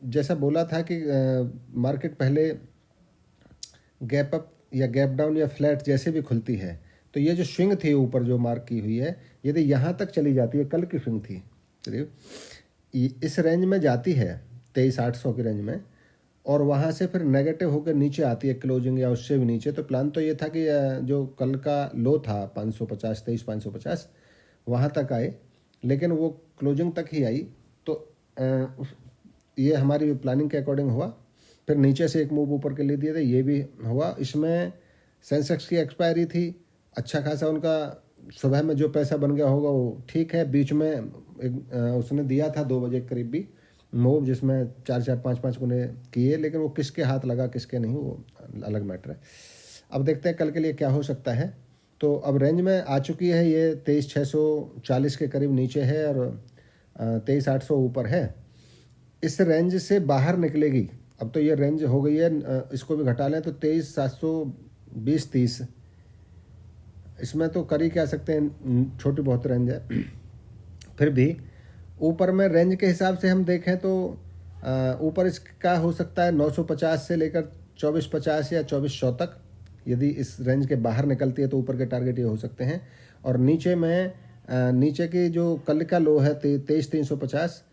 जैसा बोला था कि मार्केट पहले गैप अप या गैप डाउन या फ्लैट जैसे भी खुलती है, तो ये जो स्विंग थी ऊपर जो मार्क की हुई है, यदि यहाँ तक चली जाती है, कल की स्विंग थी करीब इस रेंज में जाती है 23,800 की रेंज में, और वहाँ से फिर नेगेटिव होकर नीचे आती है क्लोजिंग या उससे भी नीचे, तो प्लान तो ये था कि जो कल का लो था 550, 23,550 वहाँ तक आए, लेकिन वो क्लोजिंग तक ही आई। तो ये हमारी प्लानिंग के अकॉर्डिंग हुआ। फिर नीचे से एक मूव ऊपर के लिए दिए थे, ये भी हुआ। इसमें सेंसेक्स की एक्सपायरी थी, अच्छा खासा उनका सुबह में जो पैसा बन गया होगा वो ठीक है। बीच में एक उसने दिया था 2 बजे करीब भी मूव, जिसमें 4-4, 5-5 गुने किए, लेकिन वो किसके हाथ लगा किसके नहीं वो अलग मैटर है। अब देखते हैं कल के लिए क्या हो सकता है। तो अब रेंज में आ चुकी है, ये 23,640 के करीब नीचे है और 23,800 ऊपर है। इस रेंज से बाहर निकलेगी। अब तो ये रेंज हो गई है, इसको भी घटा लें तो 23,720-30, इसमें तो कर ही क्या सकते हैं, छोटी बहुत रेंज है। फिर भी ऊपर में रेंज के हिसाब से हम देखें तो ऊपर इसका हो सकता है 950 से लेकर 2450 या 2400 तक। यदि इस रेंज के बाहर निकलती है तो ऊपर के टारगेट ये हो सकते हैं। और नीचे में नीचे की जो कल का लो है 23,350,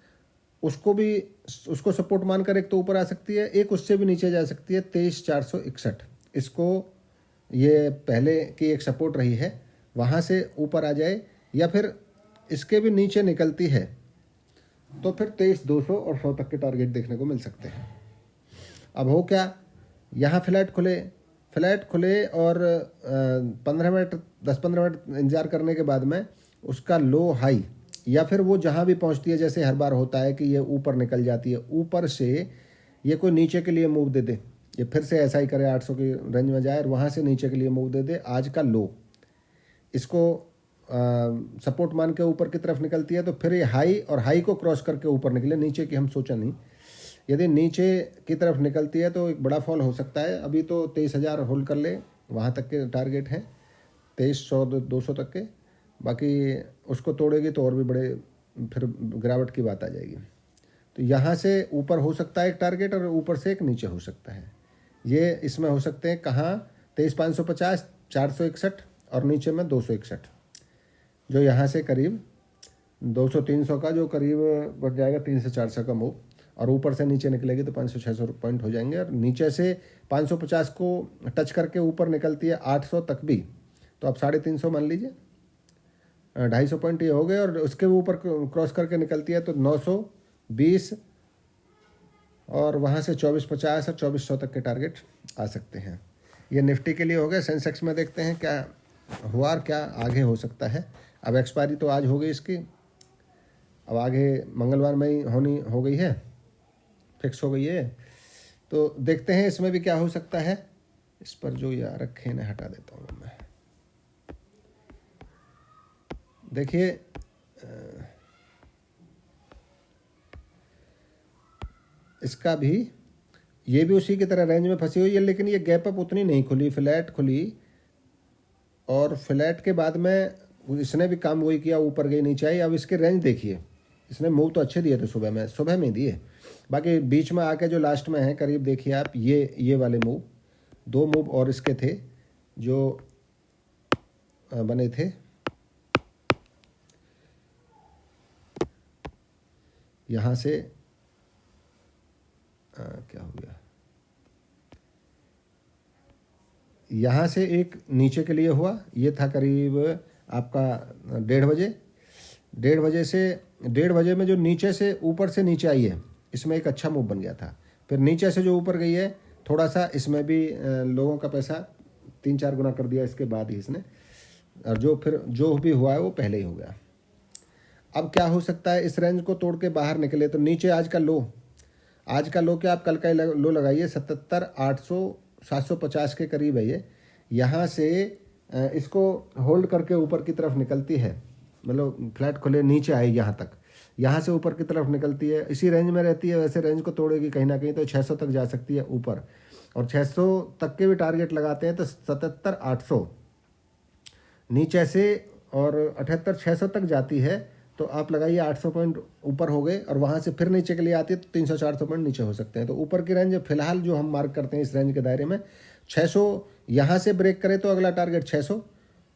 उसको सपोर्ट मानकर एक तो ऊपर आ सकती है, एक उससे भी नीचे जा सकती है 23,461। इसको ये पहले की एक सपोर्ट रही है, वहाँ से ऊपर आ जाए या फिर इसके भी नीचे निकलती है तो फिर 23,200 और 100 तक के टारगेट देखने को मिल सकते हैं। अब हो क्या, यहाँ फ्लैट खुले और 15 मिनट 10-15 मिनट इंतजार करने के बाद में उसका लो हाई, या फिर वो जहाँ भी पहुँचती है, जैसे हर बार होता है कि ये ऊपर निकल जाती है, ऊपर से ये कोई नीचे के लिए मूव दे दे, ये फिर से ऐसा ही करे 800 की रेंज में जाए और वहाँ से नीचे के लिए मूव दे दे आज का लो, इसको सपोर्ट मान के ऊपर की तरफ निकलती है तो फिर ये हाई और हाई को क्रॉस करके ऊपर निकले, नीचे की हम सोचा नहीं। यदि नीचे की तरफ निकलती है तो एक बड़ा फॉल हो सकता है। अभी तो 23,000 होल्ड कर ले, वहाँ तक के टारगेट हैं 23,100-200 तक के, बाकी उसको तोड़ेगी तो और भी बड़े फिर गिरावट की बात आ जाएगी। तो यहाँ से ऊपर हो सकता है एक टारगेट और ऊपर से एक नीचे हो सकता है। ये इसमें हो सकते हैं कहाँ, 23,550, 461 और नीचे में 261, जो यहाँ से करीब 200-300 का जो करीब बढ़ जाएगा 300-400 का मूव, और ऊपर से नीचे निकलेगी तो 500-600 पॉइंट हो जाएंगे। और नीचे से 550 को टच करके ऊपर निकलती है 800 तक भी, तो आप 350 मान लीजिए, 250 पॉइंट ये हो गए। और उसके ऊपर क्रॉस करके निकलती है तो 920 और वहाँ से 2450 और 2400 तक के टारगेट आ सकते हैं। ये निफ्टी के लिए हो गए। सेंसेक्स में देखते हैं क्या हुआ और क्या आगे हो सकता है। अब एक्सपायरी तो आज हो गई इसकी, अब आगे मंगलवार में ही हो गई है, फिक्स हो गई है। तो देखते हैं इसमें भी क्या हो सकता है। इस पर जो यार रखे ने हटा देता हूँ मैं। देखिए इसका भी, ये भी उसी की तरह रेंज में फंसी हुई है, लेकिन ये गैप अप उतनी नहीं खुली, फ्लैट खुली और फ्लैट के बाद में इसने भी काम वही किया, ऊपर गई नीचे आई। अब इसके रेंज देखिए, इसने मूव तो अच्छे दिए थे सुबह में दिए, बाकी बीच में आके जो लास्ट में है करीब देखिए आप, ये वाले मूव, 2 मूव और इसके थे जो बने थे, यहाँ से क्या हो गया, यहाँ से एक नीचे के लिए हुआ, ये था करीब आपका 1:30 बजे से 1:30 बजे में जो नीचे से ऊपर से नीचे आई है, इसमें एक अच्छा मूव बन गया था। फिर नीचे से जो ऊपर गई है थोड़ा सा, इसमें भी लोगों का पैसा 3-4 गुना कर दिया इसके बाद ही इसने, और जो भी हुआ है वो पहले ही हो गया। अब क्या हो सकता है, इस रेंज को तोड़ के बाहर निकले तो नीचे आज का लो क्या, आप कल का लो लगाइए 77,800-750 के करीब है ये। यहाँ से इसको होल्ड करके ऊपर की तरफ निकलती है, मतलब फ्लैट खुले नीचे आए यहाँ तक, यहाँ से ऊपर की तरफ निकलती है, इसी रेंज में रहती है, वैसे रेंज को तोड़ेगी कहीं ना कहीं तो 600 तक जा सकती है ऊपर, और 600 तक के भी टारगेट लगाते हैं तो 77,800 नीचे से, और 78,600 तक जाती है तो आप लगाइए 800 पॉइंट ऊपर हो गए और वहाँ से फिर नीचे के लिए आती है तो 300-400 पॉइंट नीचे हो सकते हैं। तो ऊपर की रेंज फिलहाल जो हम मार्क करते हैं इस रेंज के दायरे में 600, यहाँ से ब्रेक करे तो अगला टारगेट 600,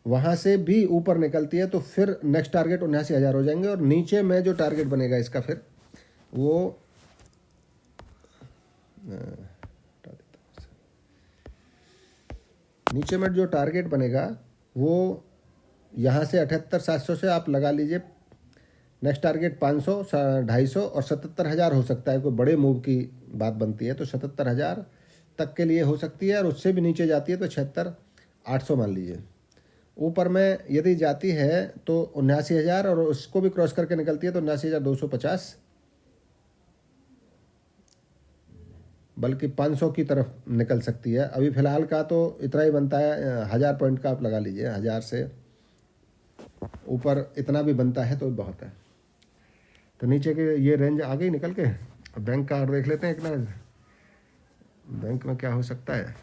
वहाँ से भी ऊपर निकलती है तो फिर नेक्स्ट टारगेट 79,000 हो जाएंगे। और नीचे में जो टारगेट बनेगा इसका फिर वो नीचे में जो टारगेट बनेगा वो यहाँ से 78,700 से आप लगा लीजिए नेक्स्ट टारगेट 500, 250 और 77,000 हो सकता है। कोई बड़े मूव की बात बनती है तो 77,000 तक के लिए हो सकती है और उससे भी नीचे जाती है तो 76,800 मान लीजिए। ऊपर में यदि जाती है तो 79,000 और उसको भी क्रॉस करके निकलती है तो 79,250, बल्कि 500 की तरफ निकल सकती है। अभी फ़िलहाल का तो इतना ही बनता है, 1000 पॉइंट का आप लगा लीजिए, 1000 से ऊपर इतना भी बनता है तो बहुत है। तो नीचे के ये रेंज आ गई निकल के। अब बैंक का देख लेते हैं कितना, बैंक में क्या हो सकता है।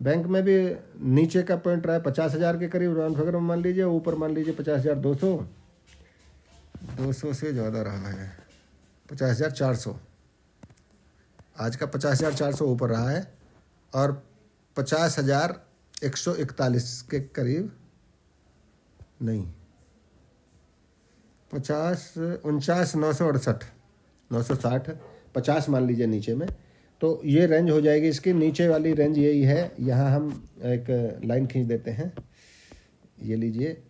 बैंक में भी नीचे का पॉइंट रहा है 50,000 के करीब राउंड फिगर में मान लीजिए, ऊपर मान लीजिए 50,200, 200 से ज़्यादा रहा है 50,400, आज का 50,400 ऊपर रहा है और 50,141 के करीब नहीं, 49,968, 960, 50 मान लीजिए नीचे में। तो ये रेंज हो जाएगी इसकी। नीचे वाली रेंज यही है। यहाँ हम एक लाइन खींच देते हैं, ये लीजिए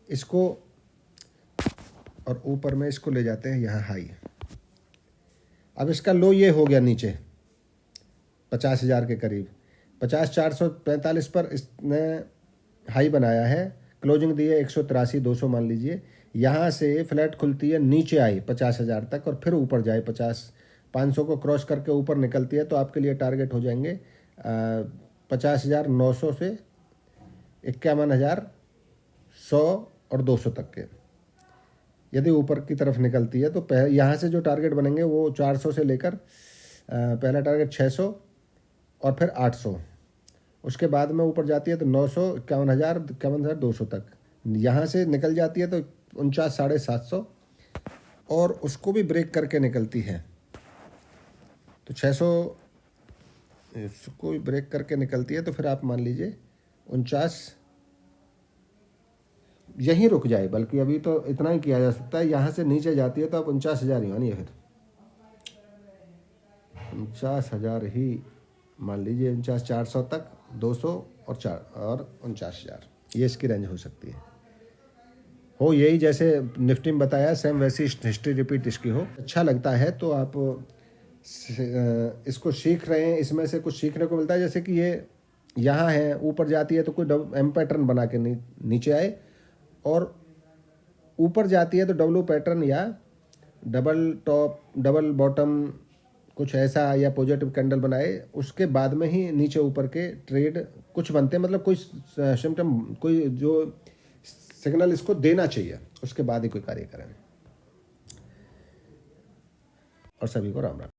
इसको, और ऊपर में इसको ले जाते हैं यहाँ हाई। अब इसका लो ये हो गया नीचे 50,000 के करीब, 50,445 पर इसने हाई बनाया है, क्लोजिंग दी है 183,200 मान लीजिए। यहाँ से फ्लैट खुलती है, नीचे आई 50,000 तक और फिर ऊपर जाए 500 को क्रॉस करके ऊपर निकलती है तो आपके लिए टारगेट हो जाएंगे 50,900 से 51,100 और 200 तक के। यदि ऊपर की तरफ निकलती है तो यहाँ से जो टारगेट बनेंगे वो 400 से लेकर पहला टारगेट 600 और फिर 800, उसके बाद में ऊपर जाती है तो 900, 51,200 तक। यहाँ से निकल जाती है तो 49,750 और उसको भी ब्रेक करके निकलती है तो 600, इसको भी ब्रेक करके निकलती है तो फिर आप मान लीजिए 49, यहीं रुक जाए, बल्कि अभी तो इतना ही किया जा सकता है। यहाँ से नीचे जाती है तो आप 49,000 ही मानिए, फिर 49,000 ही मान लीजिए, 49,400 तक, 200 और 49,000, ये इसकी रेंज हो सकती है। हो यही जैसे निफ्टी में बताया, सेम वैसी हिस्ट्री रिपीट इसकी हो। अच्छा लगता है तो आप इसको सीख रहे हैं, इसमें से कुछ सीखने को मिलता है। जैसे कि ये यहाँ है, ऊपर जाती है तो कोई एम पैटर्न बना के नीचे आए, और ऊपर जाती है तो डब्ल्यू पैटर्न या डबल टॉप डबल बॉटम कुछ ऐसा या पॉजिटिव कैंडल बनाए, उसके बाद में ही नीचे ऊपर के ट्रेड कुछ बनते हैं। मतलब कोई सिम्टम, कोई जो सिग्नल इसको देना चाहिए, उसके बाद ही कोई कार्य करें। और सभी को राम राम।